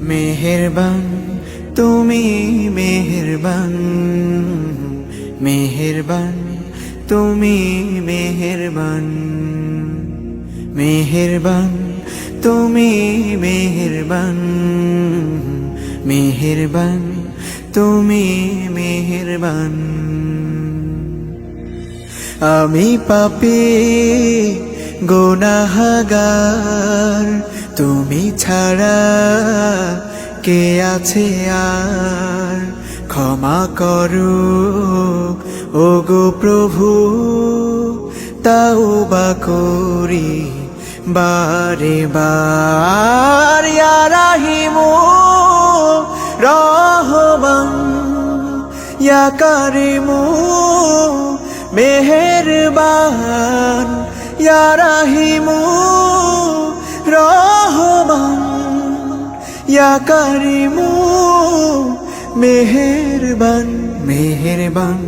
মেহেরবান তুমি মেহেরবান, মেহেরবান তুমি মেহেরবান, মেহেরবান তুমি মেহেরবান, মেহেরবান তুমি মেহেরবান। আমি পাপী গুনাহগার, তুমি ছাড়া কে আছে আর? ক্ষমা করো ওগো প্রভু, তাওবা করি বারে বার। ইয়া রাহিমু রহমান, ইয়া কারিমু মেহেরবান, ইয়া রাহিমু রহমান, ইয়া কারিমু মেহেরবান। মেহেরবান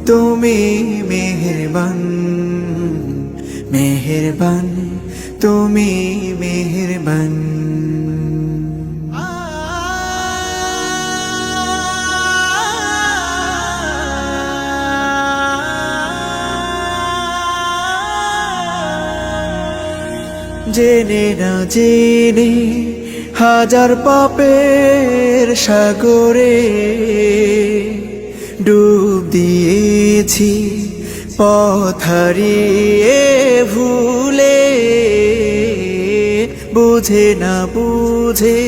তুমি মেহেরবান, মেহেরবান তুমি মেহেরবান। জেনে না জেনে হাজার পাপের সাগরে ডুব দিয়েছি, পথ হারিয়ে ভুলে। বুঝে না বুঝে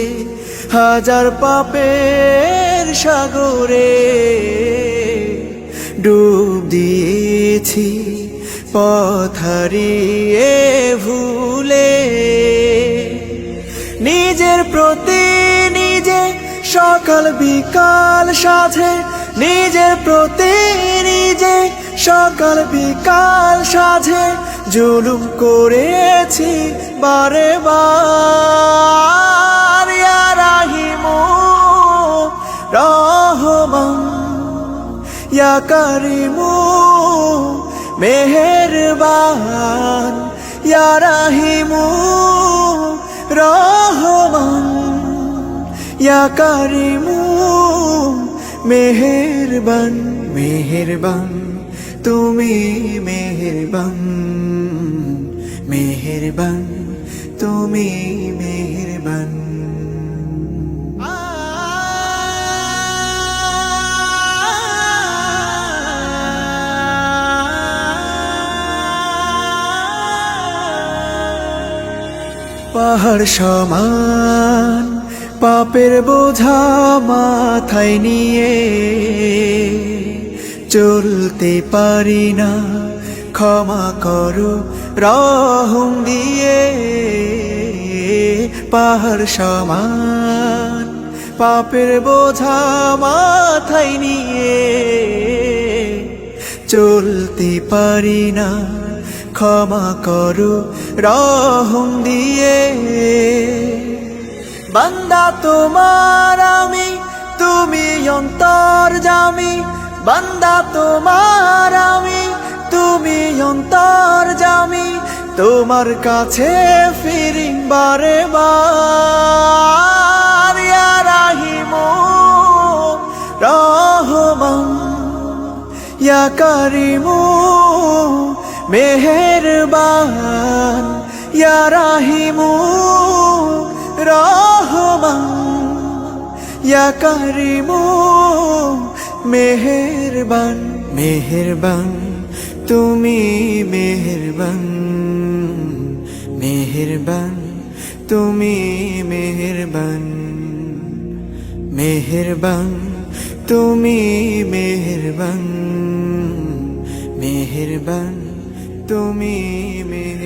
হাজার পাপের সাগরে ডুব দিয়েছি, পথ হারিয়ে ভুলে। নিজের প্রতি নিজে সকাল বিকাল সাধে, নিজের প্রতি নিজে সকাল বিকাল সাধে জুলুম করেছি বারে বার। ইয়া রাহিমু রহমান, ইয়া কারিমু মেহেরবান, ইয়া রাহিমু রহমান, ইয়া কারিমু মেহেরবান। মেহেরবান তুমি মেহেরবান, মেহেরবান তুমি মেহেরবান। পাহাড় সমান পাপের বোঝা মাথায় নিয়ে চলতে পারি না, ক্ষমা করো রহম দিয়ে। পাহাড় সমান পাপের বোঝা মাথায় নিয়ে চলতে পারি না, ক্ষমা করো রহম দিয়ে। বান্দা তোমার আমি, তুমি অন্তর্যামী। বান্দা তোমার আমি, তুমি অন্তর্যামী। তোমার কাছে ফিরি বারে বার। ইয়া রাহিমু রহমান, ইয়া কারিমু মেহেরবান, ইয়া রাহিমু রহমান, ইয়া কারিমু মেহেরবান। মেহেরবান তুমি মেহেরবান, মেহেরবান তুমি মেহেরবান, মেহেরবান তুমি মেহেরবান, মেহেরবান তুমি মেহেরবান।